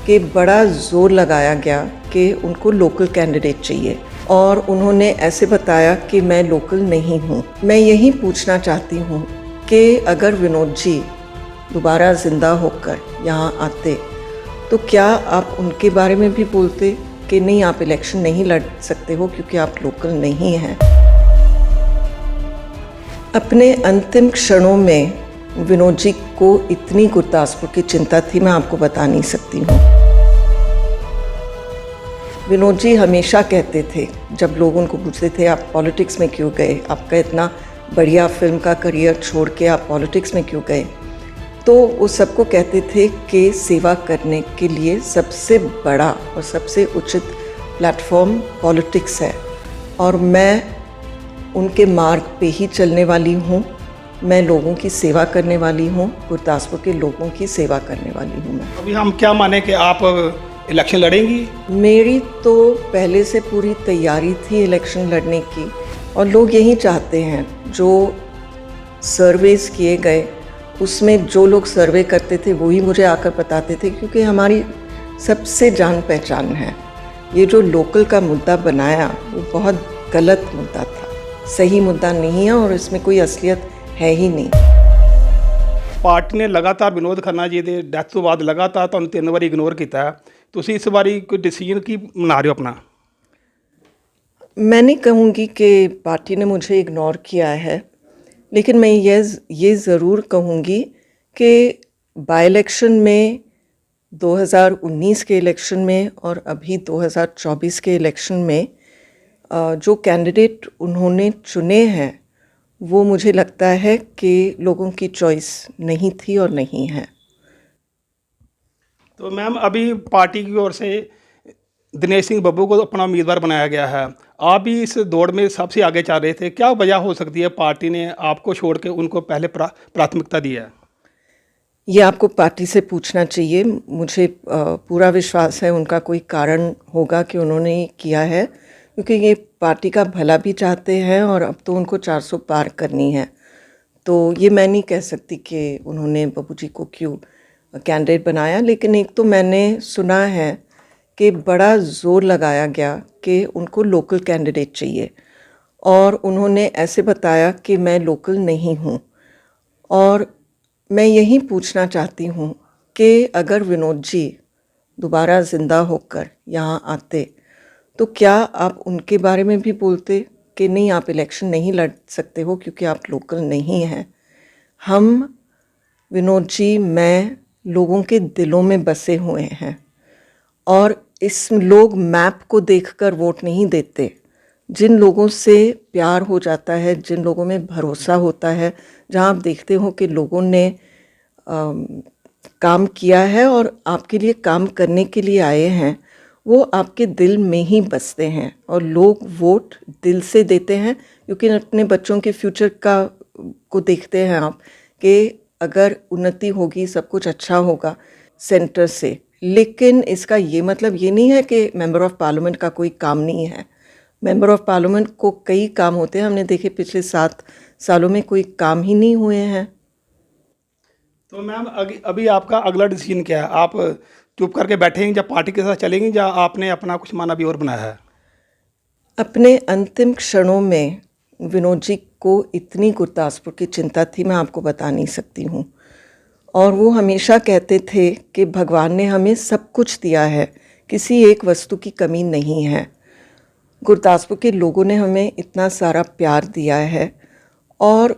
कि बड़ा ज़ोर लगाया गया कि उनको लोकल कैंडिडेट चाहिए और उन्होंने ऐसे बताया कि मैं लोकल नहीं हूँ। मैं यही पूछना चाहती हूँ कि अगर विनोद जी दोबारा ज़िंदा होकर यहाँ आते तो क्या आप उनके बारे में भी बोलते कि नहीं, आप इलेक्शन नहीं लड़ सकते हो क्योंकि आप लोकल नहीं हैं। अपने अंतिम क्षणों में विनोद जी को इतनी गुरदासपुर की चिंता थी, मैं आपको बता नहीं सकती हूँ। विनोद जी हमेशा कहते थे, जब लोग उनको पूछते थे आप पॉलिटिक्स में क्यों गए, आपका इतना बढ़िया फिल्म का करियर छोड़ के आप पॉलिटिक्स में क्यों गए, तो वो सबको कहते थे कि सेवा करने के लिए सबसे बड़ा और सबसे उचित प्लेटफॉर्म पॉलिटिक्स है और मैं उनके मार्ग पे ही चलने वाली हूँ। मैं लोगों की सेवा करने वाली हूँ, गुरदासपुर के लोगों की सेवा करने वाली हूँ मैं। अभी हम क्या माने कि आप इलेक्शन लड़ेंगी? मेरी तो पहले से पूरी तैयारी थी इलेक्शन लड़ने की और लोग यही चाहते हैं। जो सर्वेस किए गए उसमें जो लोग सर्वे करते थे वही मुझे आकर बताते थे, क्योंकि हमारी सबसे जान पहचान है। ये जो लोकल का मुद्दा बनाया वो बहुत गलत मुद्दा था, सही मुद्दा नहीं है और इसमें कोई असलियत है ही नहीं। पार्टी ने लगातार विनोद खन्ना जी ਦੇ ਡੈਥ ਤੋਂ ਬਾਅਦ ਲਗਾਤਾਰ ਤੁਹਾਨੂੰ 3 ਵਾਰੀ ਇਗਨੋਰ ਕੀਤਾ ਹੈ। ਤੁਸੀਂ ਇਸ ਵਾਰੀ ਕੋਈ डिसीजन की बना रहे हो अपना? मैं नहीं कहूँगी कि पार्टी ने मुझे इग्नोर किया है, लेकिन मैं ये ज़रूर कहूँगी कि बाई इलेक्शन में 2019 के इलेक्शन में और अभी 2024 के इलेक्शन में जो कैंडिडेट उन्होंने चुने हैं वो मुझे लगता है कि लोगों की चॉइस नहीं थी और नहीं है। तो मैम अभी पार्टी की ओर से दिनेश सिंह बब्बू को अपना उम्मीदवार बनाया गया है। आप भी इस दौड़ में सबसे आगे चल रहे थे, क्या वजह हो सकती है पार्टी ने आपको छोड़ के उनको पहले प्राथमिकता दी है? ये आपको पार्टी से पूछना चाहिए। मुझे पूरा विश्वास है उनका कोई कारण होगा कि उन्होंने ये किया है, क्योंकि ये पार्टी का भला भी चाहते हैं और अब तो उनको 400 पार करनी है। तो ये मैं नहीं कह सकती कि उन्होंने बब्बू जी को क्यों कैंडिडेट बनाया, लेकिन एक तो मैंने सुना है कि बड़ा ज़ोर लगाया गया कि उनको लोकल कैंडिडेट चाहिए और उन्होंने ऐसे बताया कि मैं लोकल नहीं हूँ। और मैं यही पूछना चाहती हूँ कि अगर विनोद जी दोबारा ज़िंदा होकर यहाँ आते तो क्या आप उनके बारे में भी बोलते कि नहीं, आप इलेक्शन नहीं लड़ सकते हो क्योंकि आप लोकल नहीं हैं। हम विनोद जी, मैं लोगों के दिलों में बसे हुए हैं और इस लोग मैप को देखकर वोट नहीं देते। जिन लोगों से प्यार हो जाता है, जिन लोगों में भरोसा होता है, जहाँ आप देखते हो कि लोगों ने काम किया है और आपके लिए काम करने के लिए आए हैं, वो आपके दिल में ही बसते हैं और लोग वोट दिल से देते हैं, क्योंकि अपने बच्चों के फ्यूचर को देखते हैं आप कि अगर उन्नति होगी, सब कुछ अच्छा होगा सेंटर से। लेकिन इसका ये मतलब ये नहीं है कि मेंबर ऑफ़ पार्लियामेंट का कोई काम नहीं है। मेंबर ऑफ़ पार्लियामेंट को कई काम होते हैं। हमने देखे पिछले 7 सालों में कोई काम ही नहीं हुए हैं। तो मैम अभी आपका अगला डिसीजन क्या है? आप चुप करके बैठेंगे या पार्टी के साथ चलेंगे या आपने अपना कुछ माना भी और बनाया है? अपने अंतिम क्षणों में विनोद जी को इतनी गुरदासपुर की चिंता थी, मैं आपको बता नहीं सकती हूँ। और वो हमेशा कहते थे कि भगवान ने हमें सब कुछ दिया है, किसी एक वस्तु की कमी नहीं है। गुरदासपुर के लोगों ने हमें इतना सारा प्यार दिया है और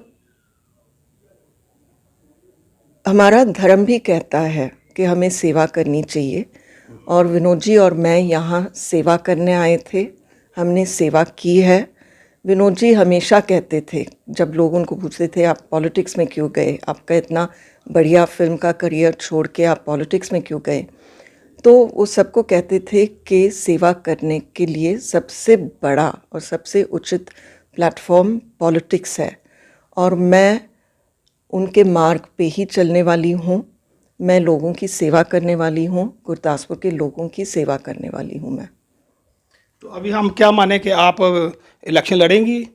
हमारा धर्म भी कहता है कि हमें सेवा करनी चाहिए और विनोद जी और मैं यहाँ सेवा करने आए थे। हमने सेवा की है। विनोद जी हमेशा कहते थे, जब लोग उनको पूछते थे आप पॉलिटिक्स में क्यों गए, आपका इतना बढ़िया फिल्म का करियर छोड़ के आप पॉलिटिक्स में क्यों गए, तो वो सबको कहते थे कि सेवा करने के लिए सबसे बड़ा और सबसे उचित प्लेटफॉर्म पॉलिटिक्स है और मैं उनके मार्ग पे ही चलने वाली हूँ। मैं लोगों की सेवा करने वाली हूँ, गुरदासपुर के लोगों की सेवा करने वाली हूँ मैं। तो अभी हम क्या माने कि आप इलेक्शन लड़ेंगी?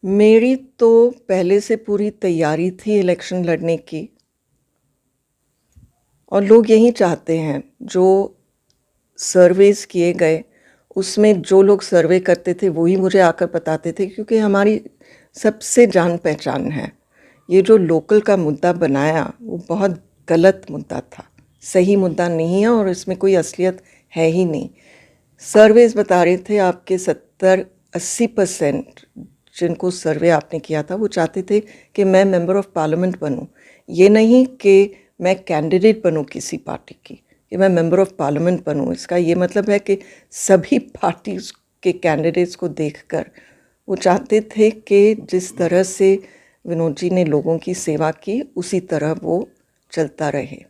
मेरी तो पहले से पूरी तैयारी थी इलेक्शन लड़ने की और लोग यही चाहते हैं। जो सर्वेस किए गए उसमें जो लोग सर्वे करते थे वही मुझे आकर बताते थे, क्योंकि हमारी सबसे जान पहचान है। ये जो लोकल का मुद्दा बनाया वो बहुत गलत मुद्दा था, सही मुद्दा नहीं है और इसमें कोई असलियत है ही नहीं। सर्वेस बता रहे थे आपके 70-80% जिनको सर्वे आपने किया था वो चाहते थे कि मैं मेंबर ऑफ पार्लियामेंट बनूं, ये नहीं कि मैं कैंडिडेट बनूं किसी पार्टी की, कि मैं मेंबर ऑफ पार्लियामेंट बनूं। इसका ये मतलब है कि सभी पार्टीज के कैंडिडेट्स को देखकर वो चाहते थे कि जिस तरह से विनोद जी ने लोगों की सेवा की उसी तरह वो चलता रहे।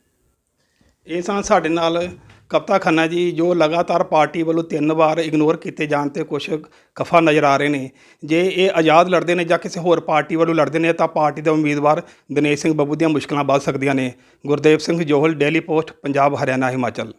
ਇਹ ਸਨ ਸਾਡੇ ਨਾਲ ਕਵਿਤਾ ਖੰਨਾ ਜੀ, ਜੋ ਲਗਾਤਾਰ ਪਾਰਟੀ ਵੱਲੋਂ 3 ਵਾਰ ਇਗਨੋਰ ਕੀਤੇ ਜਾਣ 'ਤੇ ਕੁਛ ਖਫਾ ਨਜ਼ਰ ਆ ਰਹੇ ਨੇ। ਜੇ ਇਹ ਆਜ਼ਾਦ ਲੜਦੇ ਨੇ ਜਾਂ ਕਿਸੇ ਹੋਰ ਪਾਰਟੀ ਵੱਲੋਂ ਲੜਦੇ ਨੇ ਤਾਂ ਪਾਰਟੀ ਦੇ ਉਮੀਦਵਾਰ ਦਿਨੇਸ਼ ਸਿੰਘ ਬੱਬੂ ਦੀਆਂ ਮੁਸ਼ਕਲਾਂ ਵੱਧ ਸਕਦੀਆਂ ਨੇ। Gurdev Singh Johal, daily post, Punjab, Haryana, Himachal.